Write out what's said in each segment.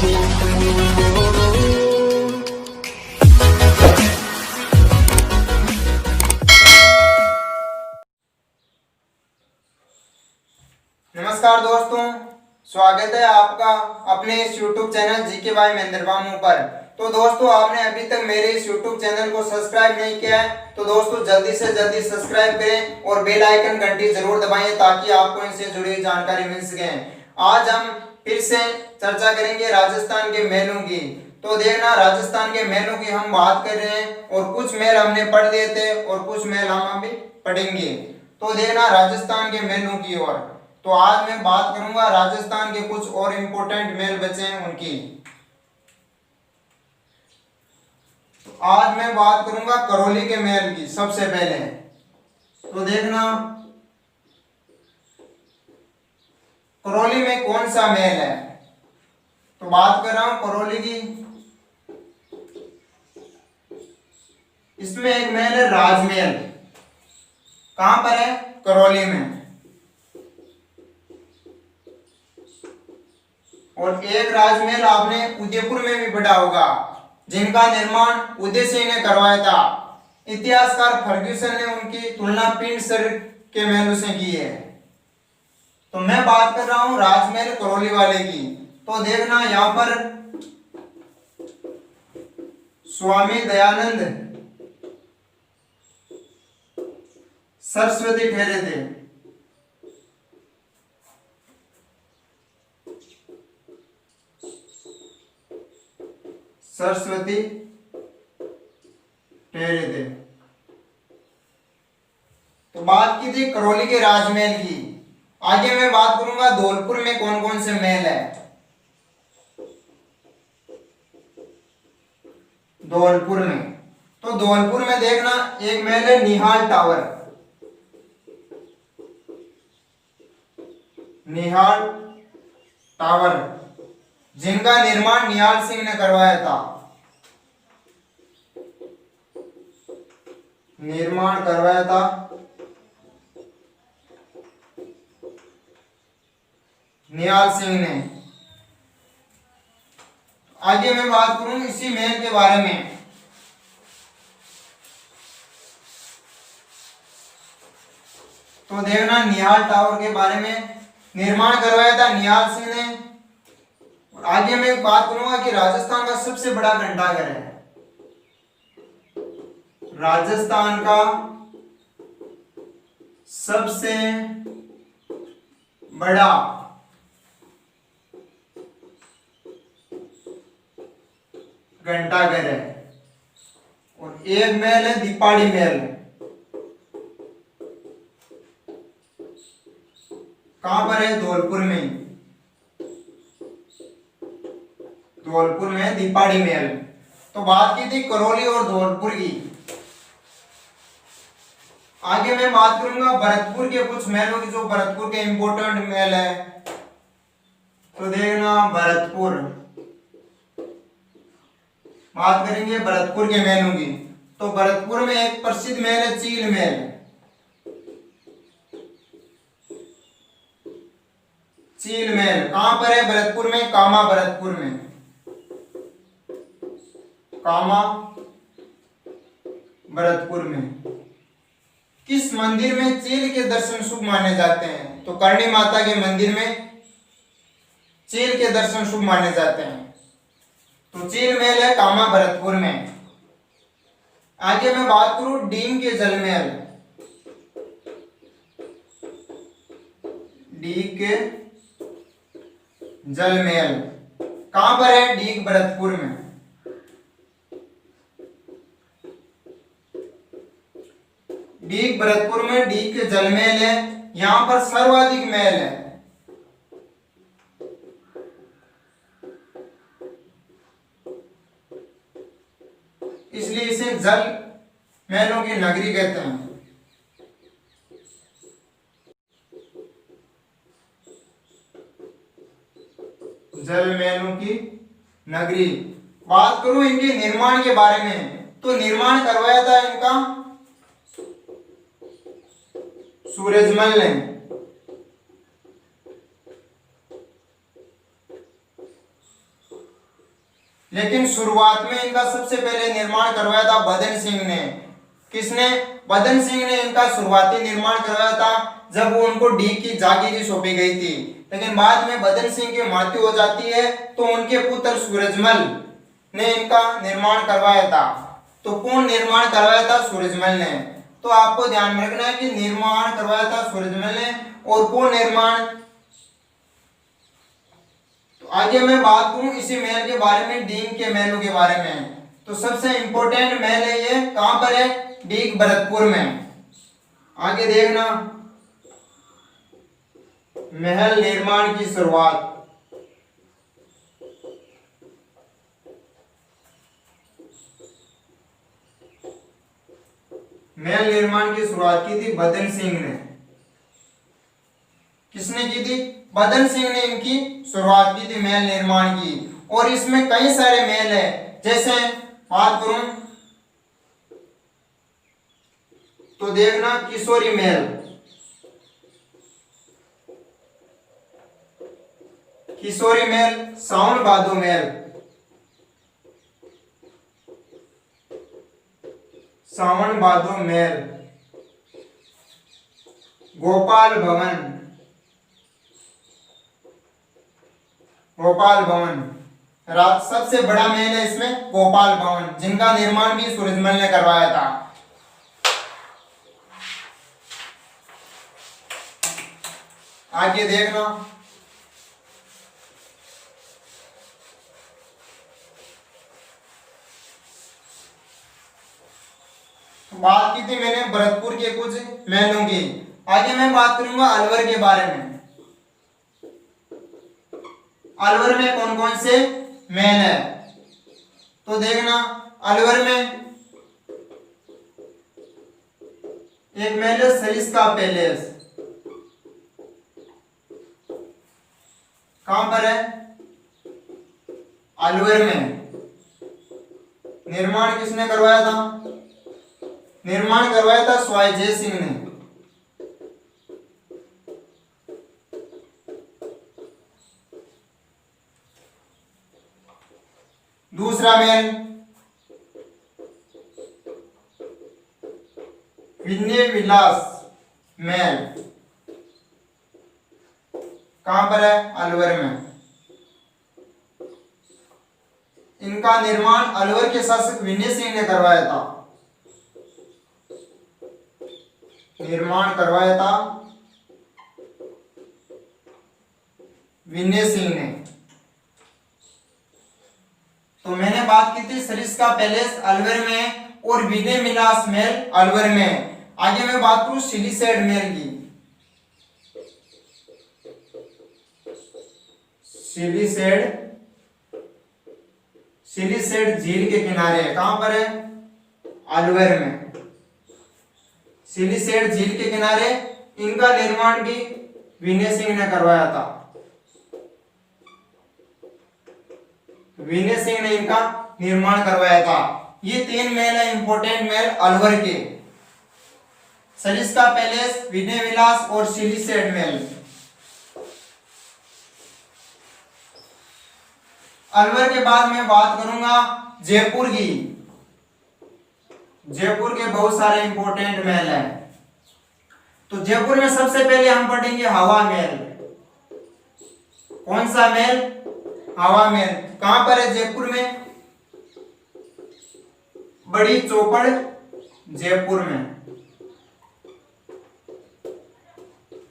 नमस्कार दोस्तों, स्वागत है आपका अपने इस YouTube channel GK by Mahendra BAMU पर। तो दोस्तों, आपने अभी तक मेरे इस YouTube चैनल को सब्सक्राइब नहीं किया है तो दोस्तों जल्दी से जल्दी सब्सक्राइब करें और बेल आइकन घंटी जरूर दबाएं ताकि आपको इनसे जुड़ी हुई जानकारी मिल सके। आज हम फिर से चर्चा करेंगे राजस्थान के मेलों की। तो देखना, राजस्थान के मेलों की हम बात कर रहे हैं और कुछ मेल हमने पढ़ लिए थे और कुछ मेल हम अभी पढ़ेंगे। तो देखना राजस्थान के मेलों की ओर। तो आज मैं बात करूंगा राजस्थान के कुछ और इम्पोर्टेंट मेल बचे हैं उनकी। तो आज मैं बात करूंगा करौली के मेल की सबसे पहले। तो देखना करौली में कौन सा मेल है। तो बात कर रहा हूं करौली की। इसमें एक मेल है राजमेल। कहां पर है? करौली में। और एक राजमहल आपने उदयपुर में भी पढ़ा होगा, जिनका निर्माण उदय सिंह ने करवाया था। इतिहासकार फर्ग्यूसन ने उनकी तुलना पिंड सर के महलों से की है। तो मैं बात कर रहा हूं राजमहल करौली वाले की। तो देखना यहां पर स्वामी दयानंद सरस्वती ठहरे थे। सरस्वती ठहरे थे। तो बात की थी करौली के राजमहल की। आगे मैं बात करूंगा धौलपुर में कौन कौन से महल है। धौलपुर में, तो धौलपुर में देखना एक महल है निहाल टावर। निहाल टावर, जिनका निर्माण निहाल सिंह ने करवाया था। निर्माण करवाया था निहाल सिंह ने। आगे मैं बात करूं इसी महल के बारे में। तो देखना निहाल टावर के बारे में निर्माण करवाया था निहाल सिंह ने। आगे मैं बात करूंगा कि राजस्थान का सबसे बड़ा घंटाघर है। राजस्थान का सबसे बड़ा घंटाघर है और एक महल है दीपाड़ी महल। कहां पर है? धौलपुर में। धौलपुर में दीपाड़ी महल। तो बात की थी करौली और धौलपुर की। आगे मैं बात करूंगा भरतपुर के कुछ महलों की, जो भरतपुर के इंपोर्टेंट महल है। तो देखना भरतपुर, बात करेंगे भरतपुर के महलों की। तो भरतपुर में एक प्रसिद्ध महल है चील महल। चील महल कहां पर है? भरतपुर में, कामा भरतपुर में। कामा भरतपुर में। किस मंदिर में चील के दर्शन शुभ माने जाते हैं? तो करणी माता के मंदिर में चील के दर्शन शुभ माने जाते हैं। तो चील महल है कामा भरतपुर में। आगे मैं बात करूं डीम के जल महल। डीग के जल महल कहां पर है? डीग भरतपुर में। डीग भरतपुर में डीग के जल महल है। यहां पर सर्वाधिक महल है। इसलिए इसे जल महलों की नगरी कहते हैं। जल महलों की नगरी। बात करूं इनके निर्माण के बारे में, तो निर्माण करवाया था इनका सूरजमल ने। लेकिन शुरुआत में इनका सबसे पहले निर्माण करवाया था बदन सिंह ने। किसने? बदन सिंह ने इनका शुरुआती निर्माण करवाया था जब वो उनको डी की जागीरी सौंपी गई थी। लेकिन बाद में बदन सिंह की मृत्यु हो जाती है तो उनके पुत्र सूरजमल ने इनका निर्माण करवाया था। तो कौन निर्माण करवाया था? सूरजमल ने। तो आपको ध्यान में रखना है कि निर्माण करवाया था सूरजमल ने। और कौन निर्माण? तो आगे मैं बात करूं इसी महल के बारे में, डींग के महलों के बारे में। तो सबसे इंपॉर्टेंट महल है ये, कहां पर है? डीग भरतपुर में। आगे देखना, महल निर्माण की शुरुआत। महल निर्माण की शुरुआत की थी बदन सिंह ने। किसने की थी? बदन सिंह ने इनकी शुरुआत की थी महल निर्माण की। और इसमें कई सारे महल है, जैसे बात करूं तो देखना किशोरी महल, किशोरी महल, सावन भादो महल, सावन भादो महल, गोपाल भवन, गोपाल भवन। सबसे बड़ा महल है इसमें गोपाल भवन, जिनका निर्माण भी सूरजमल ने करवाया था। आगे देखना, बात की थी मैंने भरतपुर के कुछ महलों की। आगे मैं बात करूंगा अलवर के बारे में। अलवर में कौन कौन से महल है? तो देखना, अलवर में एक महल है सरिस्का पैलेस। कहां पर है? अलवर में। निर्माण किसने करवाया था? निर्माण करवाया था स्वाई जय सिंह ने। दूसरा महल विनय विलास महल, कहां पर है? अलवर में। इनका निर्माण अलवर के शासक विनय सिंह ने करवाया था। निर्माण करवाया था विनय सिंह ने। तो मैंने बात की थी सरिस्का पैलेस अलवर में और विनय विलास महल अलवर में। आगे मैं बात करूं सिलीसेड महल की। सिलीसेड झील के किनारे है। कहां पर है? अलवर में। सिलीसेड झील के किनारे इनका निर्माण भी विनय सिंह ने करवाया था। विनय सिंह ने इनका निर्माण करवाया था। ये तीन महल है इंपॉर्टेंट महल अलवर के, सरिस्का पैलेस, विनय विलास और सिलीसेड महल। अलवर के बाद मैं बात करूंगा जयपुर की। जयपुर के बहुत सारे इंपॉर्टेंट महल हैं। तो जयपुर में सबसे पहले हम पढ़ेंगे हवा महल। कौन सा महल? हवा महल। कहां पर है जयपुर में? बड़ी चौपड़ जयपुर में।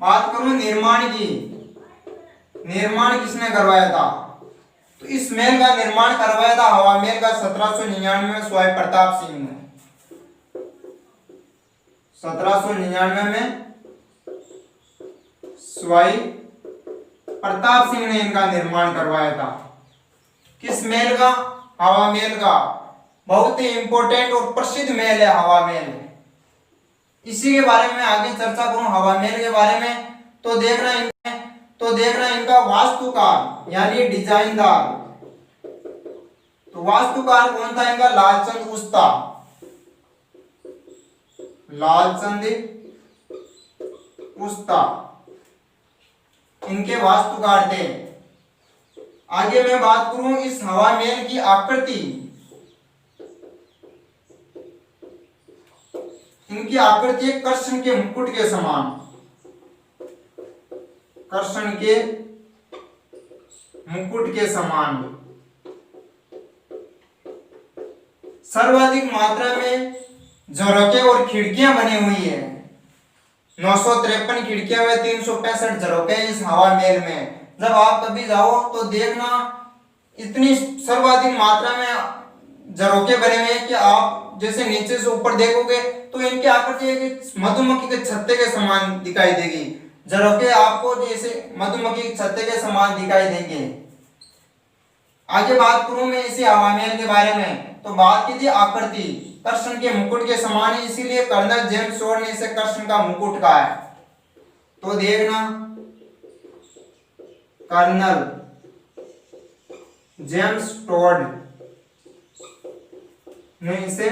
बात करूं निर्माण की, निर्माण किसने करवाया था? तो इस महल का निर्माण करवाया था हवा महल का 1799 में स्वाई प्रताप सिंह ने। 1799 में स्वाई प्रताप सिंह ने इनका निर्माण करवाया था। किस महल का? हवा महल का। बहुत ही इंपॉर्टेंट और प्रसिद्ध महल है हवा महल। इसी के बारे में आगे चर्चा करूं हवा महल के बारे में। तो देखना इनका वास्तुकार यानी डिजाइनदार। तो वास्तुकार कौन था इनका? लालचंद उस्ता। लालचंद उस्ता इनके वास्तुकार थे। आगे मैं बात करूं इस हवा महल की आकृति, इनकी आकृति है कृष्ण के मुकुट के समान, कृष्ण के मुकुट के समान। सर्वाधिक मात्रा में झरोखे और खिड़कियां बनी हुई है, 953 खिड़कियां व 365 झरोखे इस हवा महल में। जब आप कभी जाओ तो देखना इतनी सर्वाधिक मात्रा में झरोखे बने हुए हैं कि आप जैसे नीचे से ऊपर देखोगे तो इनकी आकृति एक मधुमक्खी के छत्ते के समान दिखाई देगी। झरोखे आपको जैसे मधुमक्खी के छत्ते के समान दिखाई देंगे। आगे बात करूं मैं इसी हवा महल के बारे में, तो बात की थी आकृति कृष्ण के मुकुट के समान है, इसीलिए कर्नल जेम्स टोड ने इसे कृष्ण का मुकुट कहा है। तो देखना कर्नल जेम्स टोड ने इसे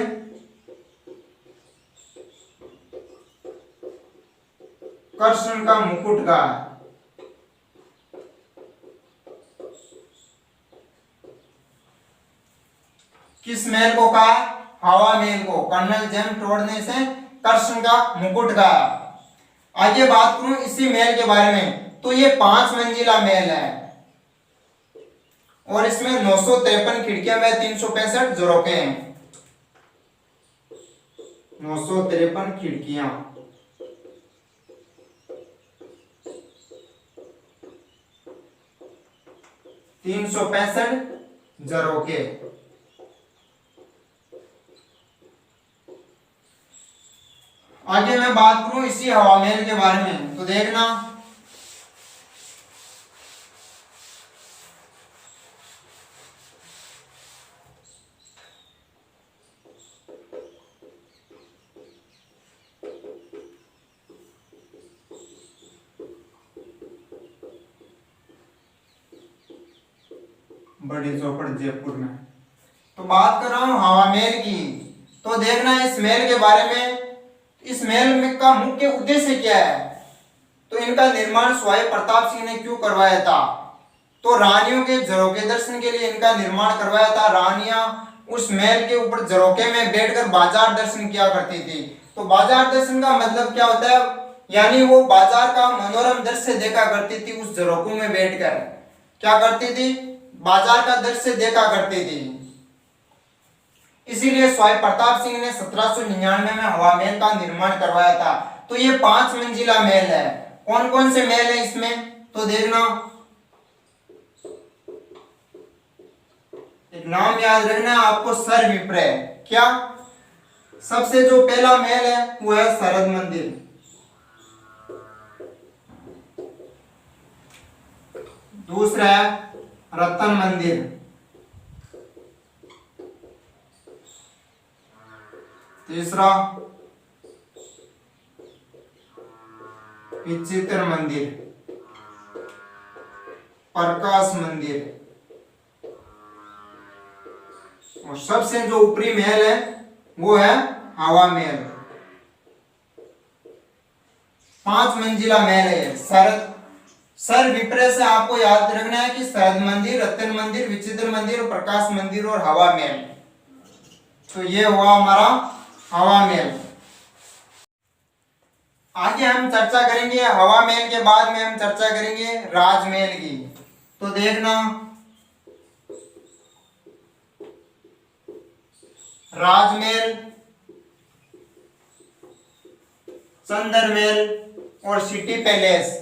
कृष्ण का मुकुट कहा है। किस महल को कहा? हवा महल को। कर्नल जेम्स टोड ने इसे कृष्ण का मुकुट कहा। आगे बात करूं इसी महल के बारे में, तो ये 5 मंजिला महल है और इसमें 953 खिड़कियां व 365 झरोखे हैं। 953 खिड़कियां, 365 झरोखे। आगे मैं बात करूं इसी हवा महल के बारे में, तो देखना बड़ी चौपड़ जयपुर में। तो बात कर रहा हूं हवा महल की, तो देखना इस महल के बारे में, इस महल में का मुख्य उद्देश्य क्या है, तो इनका निर्माण स्वाई प्रताप सिंह ने क्यों करवाया था, तो रानियों के झरोखे दर्शन के लिए इनका निर्माण करवाया था। रानियां उस महल के ऊपर झरोखे में बैठकर बाजार दर्शन किया करती थी। तो बाजार दर्शन का मतलब क्या होता है, यानी वो बाजार का मनोरम दृश्य देखा करती थी, उस झरोखों में बैठकर क्या करती थी, बाजार का दृश्य देखा करती थी। इसीलिए स्वाई प्रताप सिंह ने 1799 में हवा महल का निर्माण करवाया था। तो ये 5 मंजिला महल है। कौन कौन से महल है इसमें, तो देखना एक नाम याद रखना है आपको, सर विप्रय। क्या? सबसे जो पहला महल है वो है शरद मंदिर, दूसरा है रतन मंदिर, तीसरा विचित्र मंदिर, प्रकाश मंदिर, और सबसे जो ऊपरी महल है वो है हवा महल। 5 मंजिला महल है। सर विप्रय से आपको याद रखना है कि शरद मंदिर, रतन मंदिर, विचित्र मंदिर, प्रकाश मंदिर और हवा महल। तो ये हुआ हमारा हवा महल। आगे हम चर्चा करेंगे हवा महल के बाद में हम चर्चा करेंगे राजमहल की। तो देखना राजमहल, चंदर महल और सिटी पैलेस।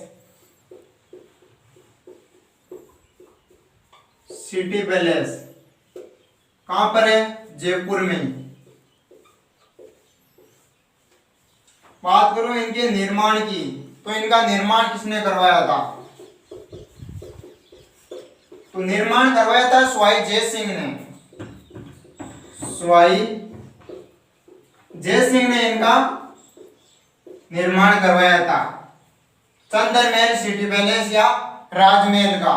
सिटी पैलेस कहां पर है? जयपुर में। बात करूं इनके निर्माण की, तो इनका निर्माण किसने करवाया था, तो निर्माण करवाया था स्वाई जय सिंह ने। स्वाई जय सिंह ने इनका निर्माण करवाया था, चंदर महल, सिटी पैलेस या राजमहल का।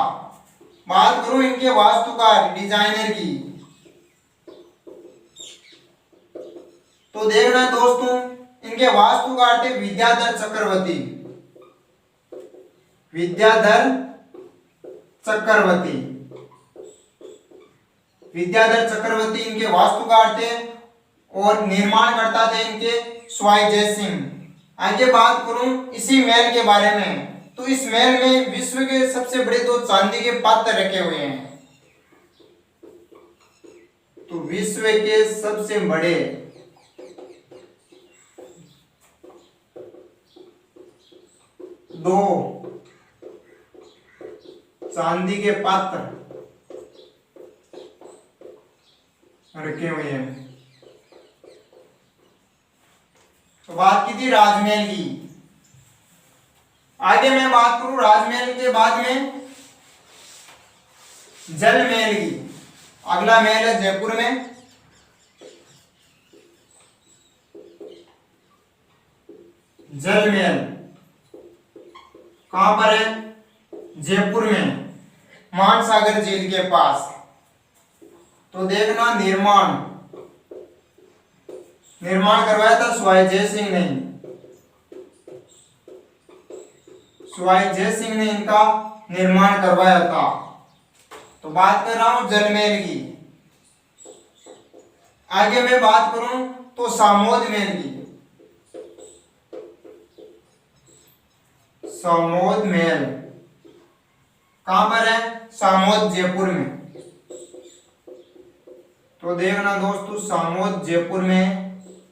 बात करूं इनके वास्तुकार डिजाइनर की, तो देखना दोस्तों इनके वास्तुकार थे विद्याधर चक्रवर्ती। विद्याधर चक्रवर्ती विद्याधर चक्रवर्ती इनके वास्तुकार थे और निर्माणकर्ता थे इनके स्वाई जय सिंह। आगे बात करूं इसी महल के बारे में, तो इस महल में विश्व के सबसे बड़े दो चांदी के पात्र रखे हुए हैं। तो विश्व के सबसे बड़े दो चांदी के पात्र रखे हुए हैं। तो बात की थी राजमहल की। आगे मैं बात करूं राजमहल के बाद में जल महल की। अगला महल है जयपुर में। जल महल कहां पर है? जयपुर में, मानसागर झील के पास। तो देखना निर्माण करवाया था स्वाई जय सिंह ने। स्वाई जय सिंह ने इनका निर्माण करवाया था। तो बात कर रहा हूं जलमहल की। आगे मैं बात करूं तो सामोद महल की। सामोद महल कहां पर है? सामोद जयपुर में। तो देखना दोस्तों सामोद जयपुर में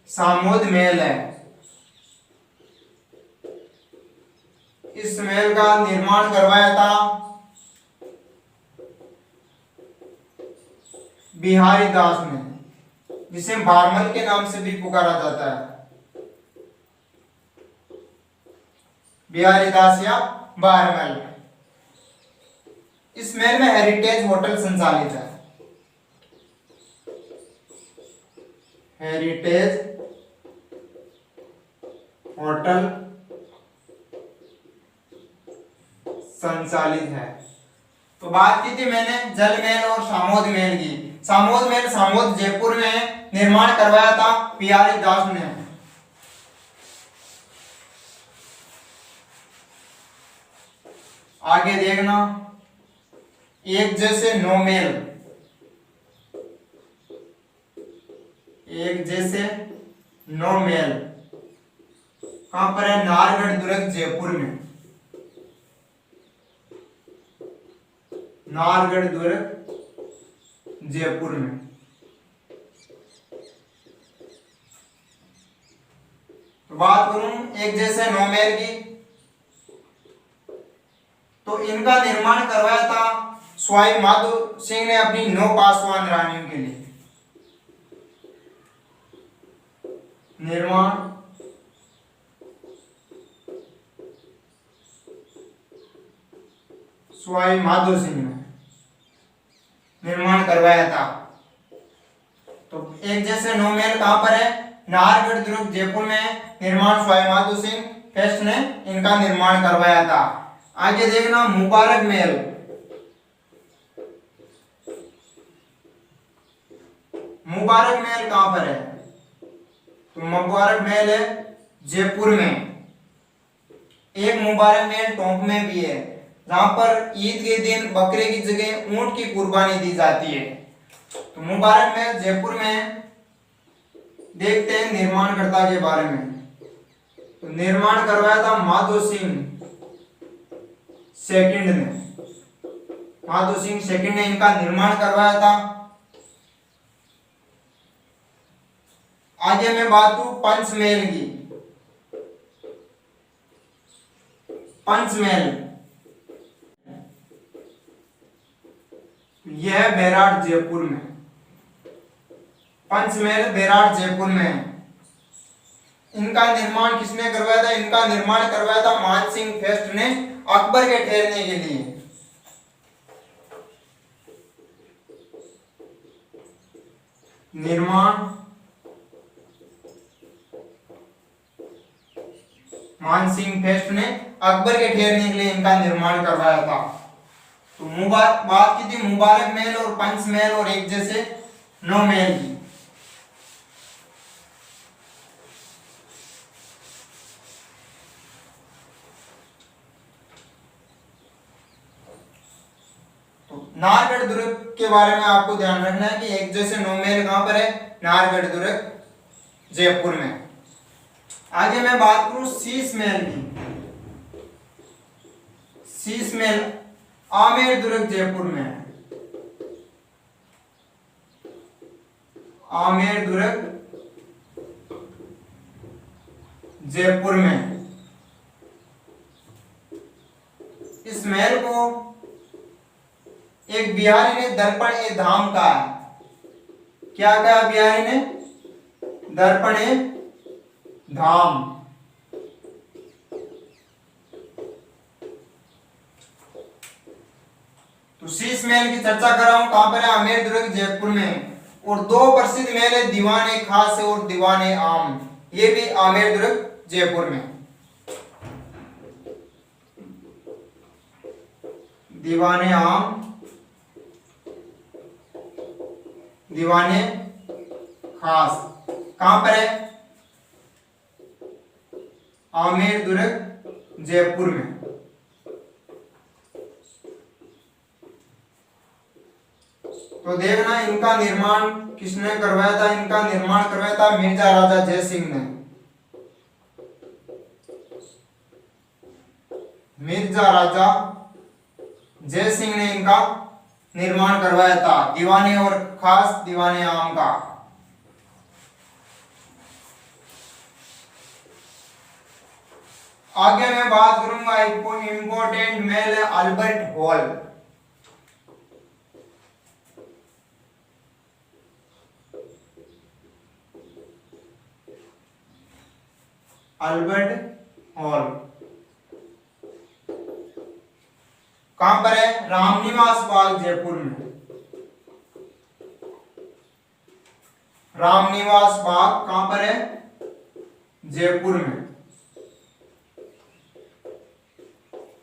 सामोद महल है। इस महल का निर्माण करवाया था बिहारी दास ने, जिसे भारमल के नाम से भी पुकारा जाता है। बिहारी दास या भारमल। इस महल में हेरिटेज होटल संचालित है। हेरिटेज होटल संचालित है। तो बात की थी मैंने जल महल और सामोद महल की। सामोद महल सामोद जयपुर में निर्माण करवाया था बिहारी दास ने। आगे देखना एक जैसे नौ महल। एक जैसे नौ महल कहां पर है? नाहरगढ़ दुर्ग जयपुर में। नाहरगढ़ दुर्ग जयपुर में। तो बात करूं एक जैसे नौ महल की, तो इनका निर्माण करवाया था स्वाई माधो सिंह ने अपनी 9 पासवान रानियों के लिए। निर्माण स्वाई माधो सिंह ने निर्माण करवाया था। तो एक जैसे नौ महल कहां पर है? नाहरगढ़ दुर्ग जयपुर में। निर्माण स्वाई माधो सिंह फर्स्ट ने इनका निर्माण करवाया था। आगे देखना मुबारक महल। मुबारक महल कहां पर है? तो मुबारक महल है जयपुर में। एक मुबारक महल टोंक में भी है, जहां पर ईद के दिन बकरे की जगह ऊंट की कुर्बानी दी जाती है। तो मुबारक महल जयपुर में। देखते हैं निर्माणकर्ता के बारे में। तो निर्माण करवाया था माधो सिंह सेकंड ने। माधो सिंह सेकंड ने इनका निर्माण करवाया था। आगे मैं बात करूं पंचमहल की। पंचमहल यह बैराट जयपुर में। पंचमहल बैराट जयपुर में। इनका निर्माण किसने करवाया था? इनका निर्माण करवाया था मानसिंह फर्स्ट ने अकबर के ठहरने के लिए। निर्माण मानसिंह फर्स्ट ने अकबर के ठहरने के लिए इनका निर्माण करवाया था। तो बात की थी मुबारक महल और पंचमहल और एक जैसे नौ महल की। नाहरगढ़ दुर्ग के बारे में आपको ध्यान रखना है कि एक जैसे 9 महल कहां पर है, नाहरगढ़ दुर्ग जयपुर में। आगे मैं बात करूं शीश महल की। शीश महल आमेर दुर्ग जयपुर में है, आमेर दुर्ग जयपुर में। इस महल को एक बिहारी ने दर्पण ए धाम कहा है। क्या कहा बिहारी ने? दर्पण ए धाम। तो शीश महल की चर्चा कर रहा हूं, कहां पर है? आमेर दुर्ग जयपुर में। और दो प्रसिद्ध महल है, दीवान ए खास और दीवान ए आम, ये भी आमेर दुर्ग जयपुर में। दीवाने आम, दीवाने खास कहां पर है? आमेर दुर्ग जयपुर में। तो देखना इनका निर्माण किसने करवाया था? इनका निर्माण करवाया था मिर्जा राजा जय सिंह ने। मिर्जा राजा जय सिंह ने इनका निर्माण करवाया था, दीवाने और खास दीवाने आम का। आगे मैं बात करूंगा इंपॉर्टेंट महल है अल्बर्ट हॉल। अल्बर्ट हॉल कहां पर है? रामनिवास बाग जयपुर में। रामनिवास बाग कहां पर है? जयपुर में।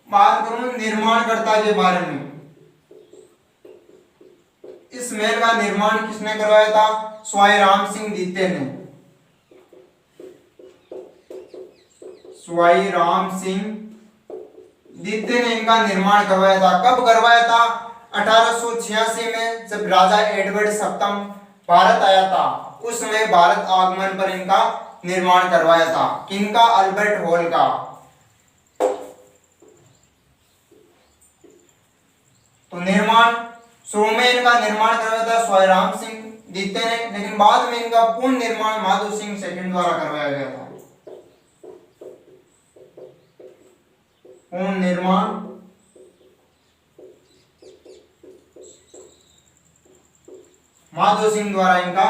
बात करूं निर्माणकर्ता के बारे में। इस महल का निर्माण किसने करवाया था? स्वाई राम सिंह दीते ने। स्वाई राम सिंह दीते ने इनका निर्माण करवाया था। कब करवाया था? 1886 में, जब राजा एडवर्ड सप्तम भारत आया था, उस समय भारत आगमन पर इनका निर्माण करवाया था। किनका? अल्बर्ट हॉल का। तो निर्माण शुरू में इनका निर्माण करवाया था स्वाई राम सिंह दीते ने, लेकिन बाद में इनका पूर्ण निर्माण माधो सिंह सेकंड द्वारा करवाया गया था। पूर्ण निर्माण माधो सिंह द्वारा इनका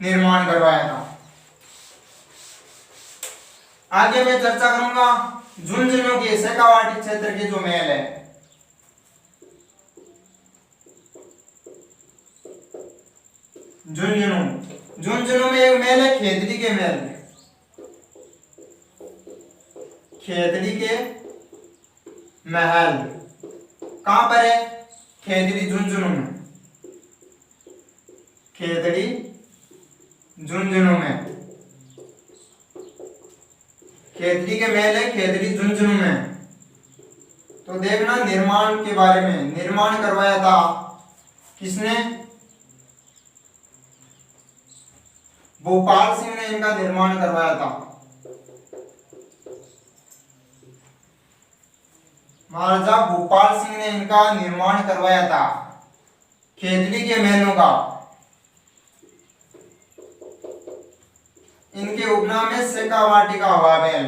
निर्माण करवाया था। आगे मैं चर्चा करूंगा झुंझुनू के शेखावाटी क्षेत्र के जो महल है। झुंझुनू में एक महल है खेतड़ी के महल। खेतड़ी के महल कहां पर है? खेतड़ी झुंझुनू में। खेतड़ी झुंझुनू में। खेतड़ी के महल है खेतड़ी झुंझुनू में। तो देखना निर्माण के बारे में, निर्माण करवाया था किसने? भोपाल सिंह ने इनका निर्माण करवाया था। महाराजा भोपाल सिंह ने इनका निर्माण करवाया था खेतड़ी के महलों का। इनके उपनाम है शेखावाटी का हवा महल।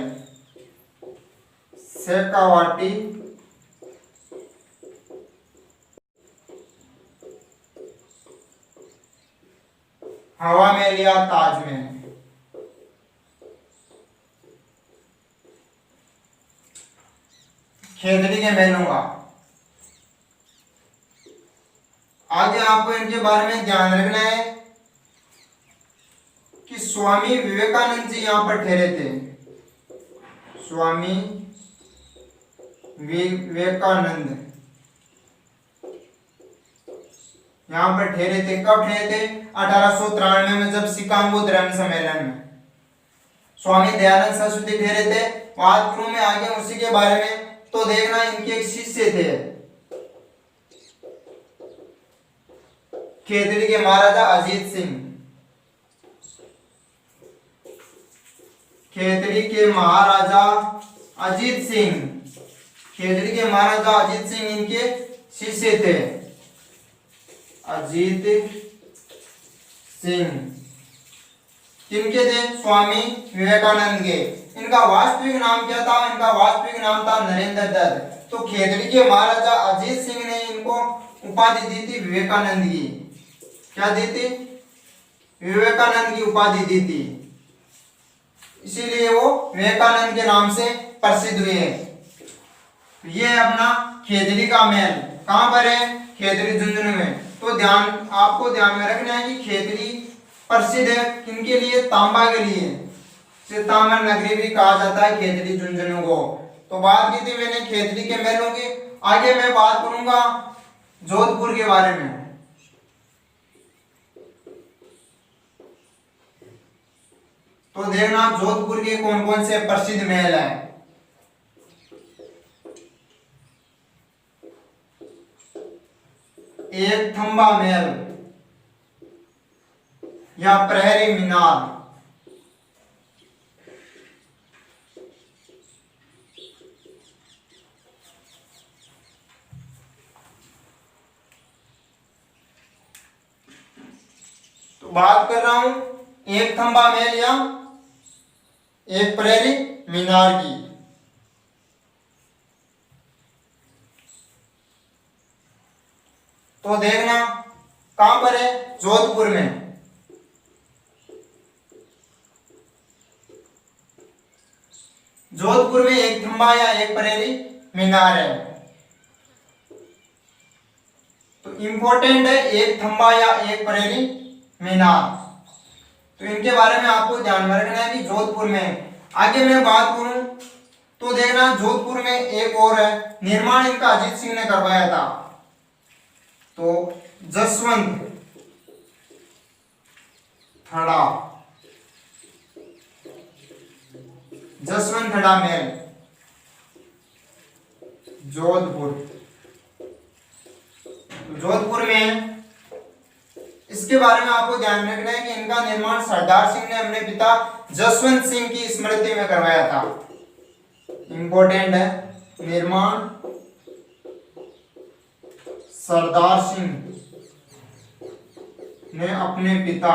शेखावाटी हवा महल या ताज महल। खेतड़ी के महलों का। आगे आपको इनके बारे में ध्यान रखना है कि स्वामी विवेकानंद जी यहां पर ठहरे थे। स्वामी विवेकानंद यहां पर ठहरे थे। कब ठहरे थे? 1893 में, जब शिकागो धर्म सम्मेलन में स्वामी दयानंद सरस्वती ठहरे थे। बात करूं मैं आगे उसी के बारे में, तो देखना इनके एक शिष्य थे खेतड़ी के महाराजा अजीत सिंह, खेतड़ी के महाराजा अजीत सिंह, खेतड़ी के महाराजा अजीत सिंह इनके शिष्य थे। अजीत सिंह किनके थे? स्वामी विवेकानंद के। इनका वास्तविक नाम क्या था? इनका वास्तविक नाम था नरेंद्र दत्त। तो खेतड़ी के महाराजा अजीत सिंह ने इनको उपाधि दी थी विवेकानंद की। क्या दी थी? विवेकानंद की उपाधि दी थी, इसीलिए वो विवेकानंद के नाम से प्रसिद्ध हुए हैं। ये अपना खेतड़ी का महल कहाँ पर है? खेतड़ी झुंझुनू में। तो आपको ध्यान में रखना है कि खेतड़ी प्रसिद्ध है किनके लिए? तांबा के लिए। ताम्र नगरी भी कहा जाता है खेतड़ी झुंझुनू को। तो बात की थी मैंने खेतड़ी के महलों की। आगे मैं बात करूंगा जोधपुर के बारे में। तो देखना जोधपुर के कौन कौन से प्रसिद्ध महल हैं। एक थंबा महल या प्रहरी मीनार, तो बात कर रहा हूं एक थंबा महल या एक प्रहरी मीनार की। तो देखना कहां पर है? जोधपुर में। जोधपुर में एक थंबा या एक प्रहरी मीनार है। तो इंपॉर्टेंट है एक थंबा या एक प्रहरी मीनार। तो इनके बारे में आपको ध्यान में रखना है कि जोधपुर में। आगे मैं बात करूं तो देखना जोधपुर में एक और है, निर्माण इनका अजीत सिंह ने करवाया था। तो जसवंत थड़ा, जसवंत थड़ा महल जोधपुर। तो जोधपुर में इसके बारे में आपको ध्यान रखना है कि इनका निर्माण सरदार सिंह ने अपने पिता जसवंत सिंह की स्मृति में करवाया था। इंपॉर्टेंट है, निर्माण सरदार सिंह ने अपने पिता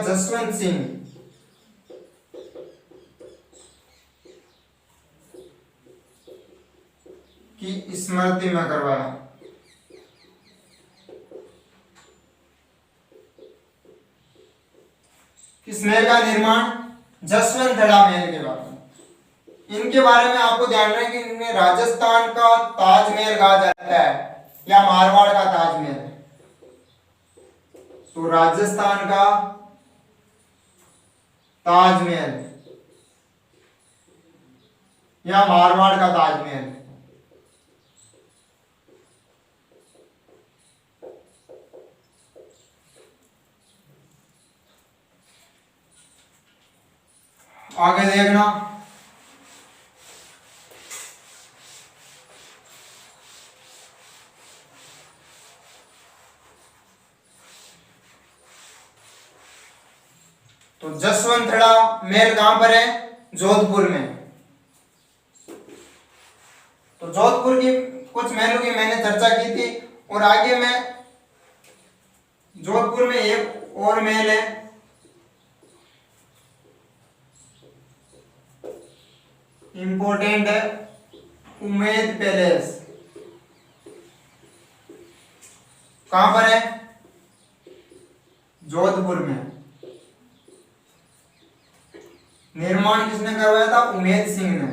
जसवंत सिंह की स्मृति में करवाया। किस महल का निर्माण? जसवंत थड़ा महल के बारे में। इनके बारे में आपको ध्यान रखना है कि इन्हें राजस्थान का ताजमहल कहा जाता है या मारवाड़ का ताजमहल। तो राजस्थान का ताजमहल या मारवाड़ का ताजमहल। आगे देखना तो जसवंत थड़ा महल कहां पर है? जोधपुर में। तो जोधपुर की कुछ महलों की मैंने चर्चा की थी और आगे मैं जोधपुर में एक और महल है, इंपॉर्टेंट है, उम्मेद पैलेस। कहां पर है? जोधपुर में। निर्माण किसने करवाया था? उम्मेद सिंह ने।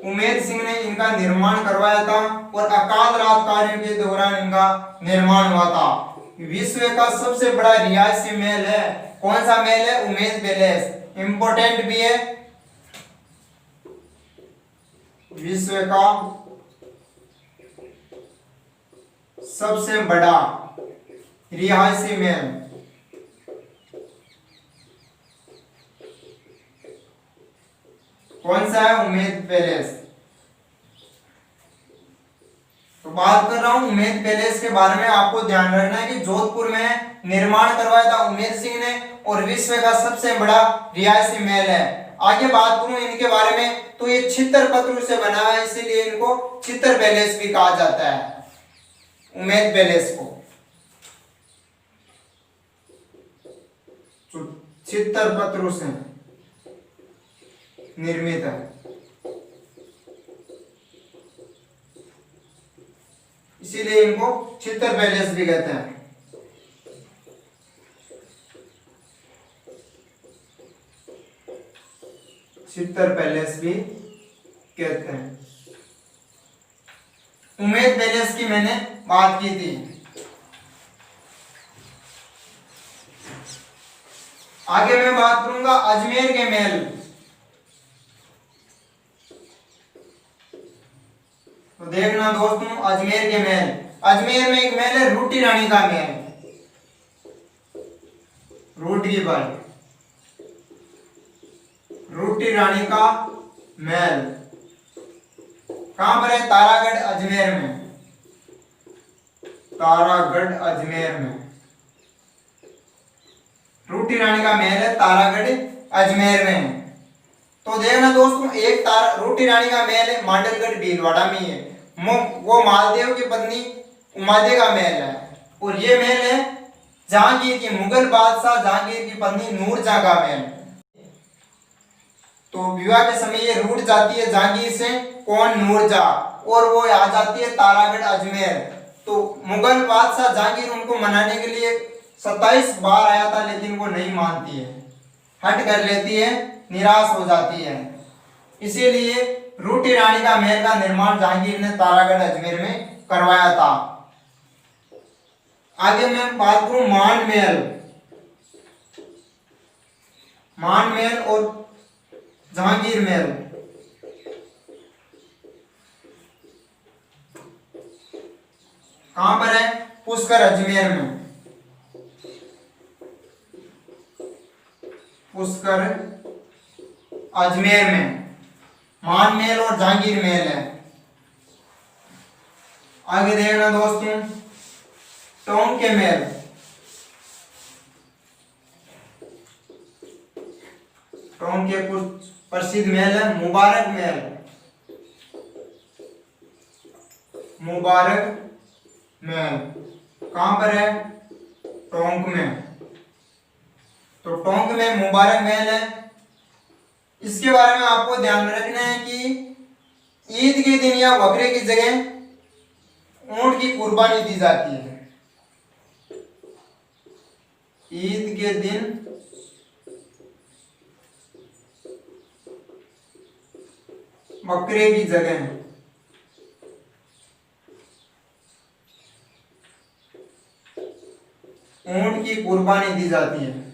उम्मेद सिंह ने इनका निर्माण करवाया था और अकाल रात कार्यों के दौरान इनका निर्माण हुआ था। विश्व का सबसे बड़ा रिहायशी महल है। कौन सा महल है? उम्मेद पैलेस। इंपॉर्टेंट भी है, विश्व का सबसे बड़ा रिहायशी महल कौन सा है? उम्मेद पैलेस। बात कर रहा हूँ उमेद पैलेस के बारे में। आपको ध्यान रखना है कि जोधपुर में निर्माण करवाया था उमेद सिंह ने और विश्व का सबसे बड़ा रिहायशी महल है। आगे बात करूं इनके बारे में तो ये छितर पत्थर से बना है, इसीलिए इनको छितर पैलेस भी कहा जाता है, उमेद पैलेस को छितर पत्थरों से निर्मित है, इसीलिए इनको छितर पैलेस भी कहते हैं। छितर पैलेस भी कहते हैं। उमेद पैलेस की मैंने बात की थी। आगे मैं बात करूंगा अजमेर के महल। तो देखना दोस्तों अजमेर के महल, अजमेर में एक महल है रूटी रानी का महल, रूटी रानी का महल कहां पर है? तारागढ़ अजमेर में, तारागढ़ अजमेर में रूटी रानी का महल है, तारागढ़ अजमेर में। तो देखना दोस्तों एक रूटी रानी का महल है मांडलगढ़ भीलवाड़ा में है, वो मालदेव की पत्नी उमादे का महल है। और ये महल है जहांगीर की, मुगल बादशाह जहांगीर की पत्नी नूरजहां का महल। तो विवाह के समय ये रूठ जाती है जहांगीर से, कौन? नूरजहां, और वो आ जाती है तारागढ़ अजमेर। तो मुगल बादशाह जहांगीर उनको मनाने के लिए 27 बार आया था, लेकिन वो नहीं मानती है, हट कर लेती है, निराश हो जाती है। इसीलिए रूटी रानी का महल का निर्माण जहांगीर ने तारागढ़ अजमेर में करवाया था। आगे मैं बात करूं मान महल, मान महल और जहांगीर महल। कहां पर है? पुष्कर अजमेर में, पुष्कर अजमेर में मान महल और जहांगीर महल है। आगे देखना दोस्तों टोंक के महल, टोंक के कुछ प्रसिद्ध महल है। मुबारक महल, मुबारक महल कहां पर है? टोंक में। तो टोंक में मुबारक महल है। इसके बारे में आपको ध्यान में रखना है कि ईद के दिन या बकरे की जगह ऊंट की कुर्बानी दी जाती है। ईद के दिन बकरे की जगह ऊंट की कुर्बानी दी जाती है।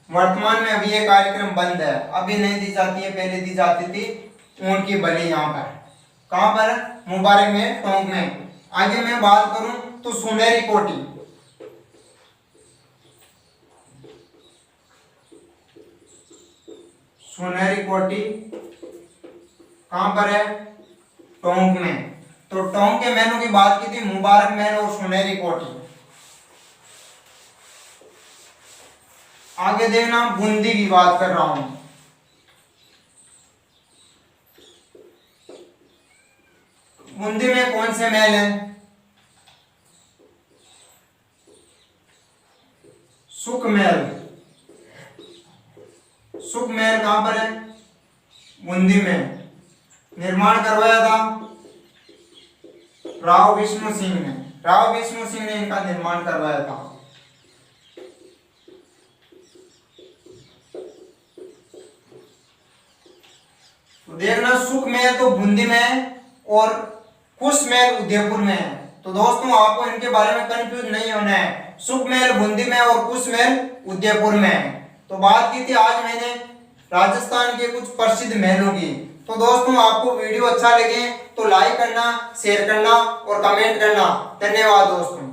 वर्तमान में अभी ये कार्यक्रम बंद है, अभी नहीं दी जाती है, पहले दी जाती थी ऊंट की बलि। यहाँ पर कहां पर? मुबारक में, टोंक में। आगे मैं बात करूं तो सुनहरी कोठी, सुनहरी कोठी कहां पर है? टोंक में। तो टोंक के महलों की बात की थी, मुबारक महल और सुनहरी कोठी। आगे देखना बूंदी की बात कर रहा हूं। बूंदी में कौन से महल हैं? सुख महल, सुख महल कहां पर है? बूंदी में। निर्माण करवाया था राव विष्णु सिंह ने, राव विष्णु सिंह ने इनका निर्माण करवाया था। तो देखना सुख महल तो बूंदी में है और कुश महल उदयपुर में है। तो दोस्तों आपको इनके बारे में कंफ्यूज नहीं होना है, सुख महल बूंदी में और कुश महल उदयपुर में है। तो बात की थी आज मैंने राजस्थान के कुछ प्रसिद्ध महलों की। तो दोस्तों आपको वीडियो अच्छा लगे तो लाइक करना, शेयर करना और कमेंट करना। धन्यवाद दोस्तों।